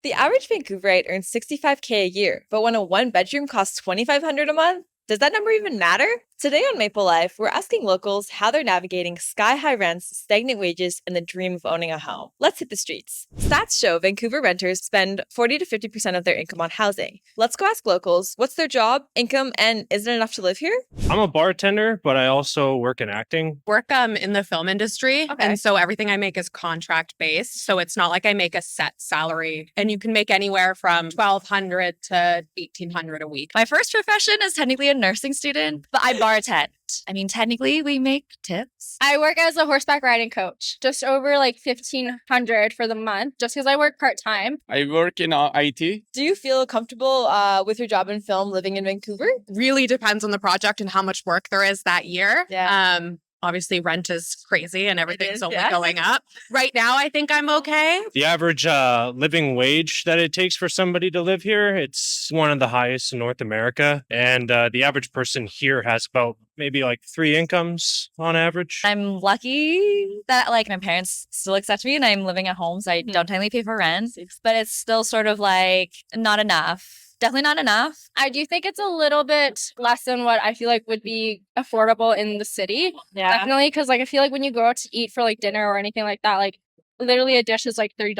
The average Vancouverite earns $65K a year, but when a one bedroom costs $2,500 a month, does that number even matter? Today on Maple Life, we're asking locals how they're navigating sky-high rents, stagnant wages, and the dream of owning a home. Let's hit the streets. Stats show Vancouver renters spend 40 to 50% of their income on housing. Let's go ask locals, what's their job, income, and is it enough to live here? I'm a bartender, but I also work in acting. Work in the film industry. Okay. And so everything I make is contract based. So it's not like I make a set salary. And you can make anywhere from $1,200 to $1,800 a week. My first profession is technically a nursing student, but I bartend. I mean, technically, we make tips. I work as a horseback riding coach, just over like $1,500 for the month, just because I work part-time. I work in IT. Do you feel comfortable with your job in film living in Vancouver? Really depends on the project and how much work there is that year. Yeah. Obviously, rent is crazy and everything's is, only yeah. going up. Right now, I think I'm okay. The average living wage that it takes for somebody to live here, it's one of the highest in North America. And the average person here has about maybe like 3 incomes on average. I'm lucky that like my parents still accept me and I'm living at home, so I don't technically pay for rent, but it's still sort of like not enough. Definitely not enough. I do think it's a little bit less than what I feel like would be affordable in the city. Yeah. Definitely, because like I feel like when you go out to eat for like dinner or anything like that, like literally a dish is like $30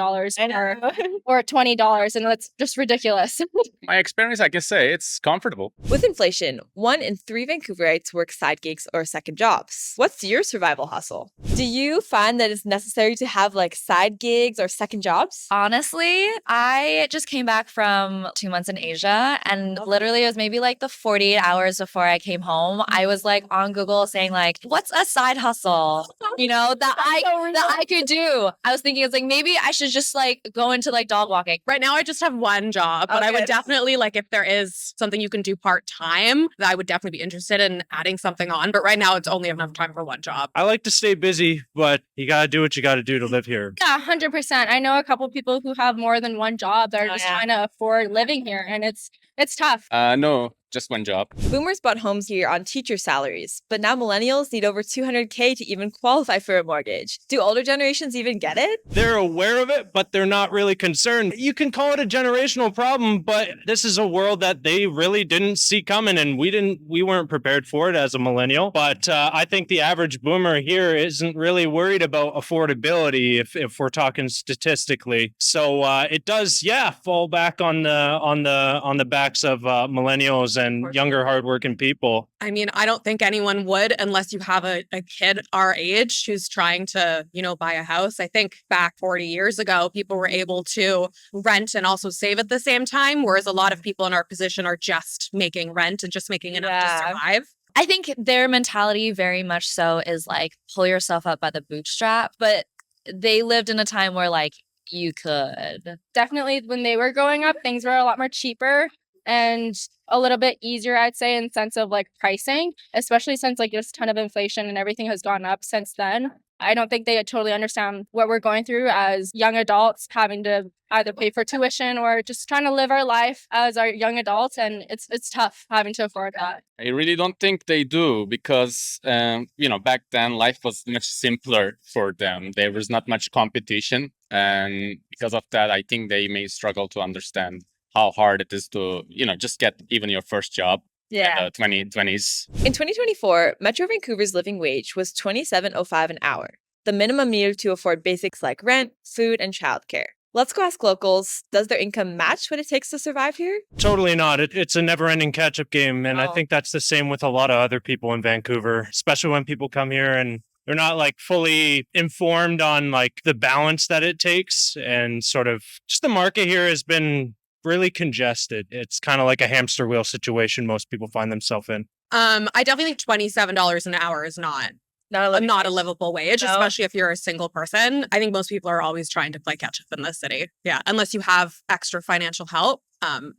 or $20, and that's just ridiculous. My experience, I can say it's comfortable. With inflation, 1 in 3 Vancouverites work side gigs or second jobs. What's your survival hustle? Do you find that it's necessary to have like side gigs or second jobs? Honestly, I just came back from 2 months in Asia, and literally it was maybe like the 48 hours before I came home. I was like on Google saying like, what's a side hustle? You know, that I could do. I was thinking it's like maybe I should just like go into like dog walking. Right now, I just have one job, but I would definitely like if there is something you can do part time, I would definitely be interested in adding something on. But right now, it's only enough time for one job. I like to stay busy, but you got to do what you got to do to live here. Yeah, 100%. I know a couple people who have more than one job that are just trying to afford living here, and it's tough. No, just one job. Boomers bought homes here on teacher salaries, but now millennials need over $200K to even qualify for a mortgage. Do older generations even get it? They're aware of it, but they're not really concerned. You can call it a generational problem, but this is a world that they really didn't see coming, and we weren't prepared for it as a millennial. But I think the average boomer here isn't really worried about affordability if we're talking statistically. So it does, fall back on the backs of millennials and younger, hardworking people. I mean, I don't think anyone would unless you have a kid our age who's trying to, buy a house. I think back 40 years ago, people were able to rent and also save at the same time, whereas a lot of people in our position are just making rent and just making enough to survive. I think their mentality very much so is like pull yourself up by the bootstrap, but they lived in a time where like you could. Definitely when they were growing up, things were a lot more cheaper and a little bit easier, I'd say, in sense of like pricing, especially since like there's a ton of inflation and everything has gone up since then. I don't think they totally understand what we're going through as young adults, having to either pay for tuition or just trying to live our life as our young adults. And it's tough having to afford that. I really don't think they do because, back then life was much simpler for them. There was not much competition. And because of that, I think they may struggle to understand how hard it is to, just get even your first job. Yeah. 2020s. In 2024, Metro Vancouver's living wage was $27.05 an hour, the minimum needed to afford basics like rent, food, and childcare. Let's go ask locals, does their income match what it takes to survive here? Totally not. It's a never-ending catch-up game, and I think that's the same with a lot of other people in Vancouver, especially when people come here and they're not like fully informed on like the balance that it takes, and sort of just the market here has been really congested. It's kind of like a hamster wheel situation most people find themselves in. I definitely think $27 an hour is not a livable wage, especially if you're a single person. I think most people are always trying to play catch up in this city. Yeah, unless you have extra financial help,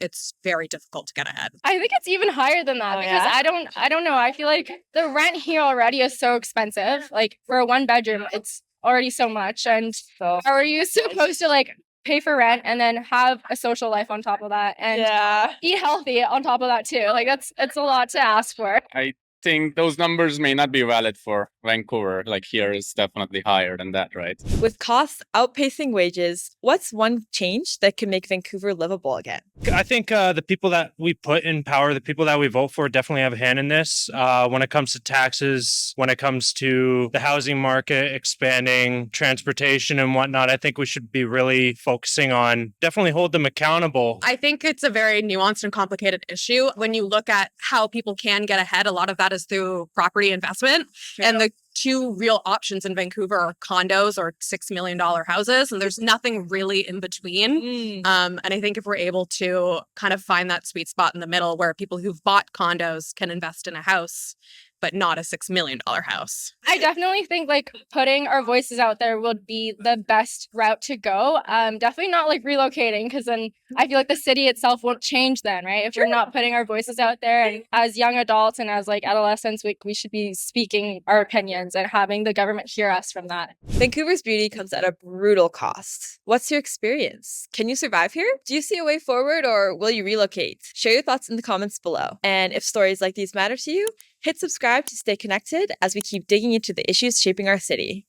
it's very difficult to get ahead. I think it's even higher than that because I don't know. I feel like the rent here already is so expensive. Like for a 1 bedroom, it's already so much. And how are you supposed to like pay for rent and then have a social life on top of that and eat healthy on top of that too? Like it's a lot to ask for. I think those numbers may not be valid for Vancouver. Like here is definitely higher than that, right? With costs outpacing wages, what's one change that could make Vancouver livable again? I think the people that we put in power, the people that we vote for, definitely have a hand in this. When it comes to taxes, when it comes to the housing market expanding, transportation and whatnot, I think we should be really focusing on definitely hold them accountable. I think it's a very nuanced and complicated issue. When you look at how people can get ahead, a lot of that is through property investment. And the two real options in Vancouver are condos or $6 million houses, and there's nothing really in between. And I think if we're able to kind of find that sweet spot in the middle where people who've bought condos can invest in a house, but not a $6 million house. I definitely think like putting our voices out there would be the best route to go. Definitely not like relocating, because then I feel like the city itself won't change then, right? If we're not putting our voices out there, and as young adults and as like adolescents, we should be speaking our opinions and having the government hear us from that. Vancouver's beauty comes at a brutal cost. What's your experience? Can you survive here? Do you see a way forward, or will you relocate? Share your thoughts in the comments below. And if stories like these matter to you, hit subscribe to stay connected as we keep digging into the issues shaping our city.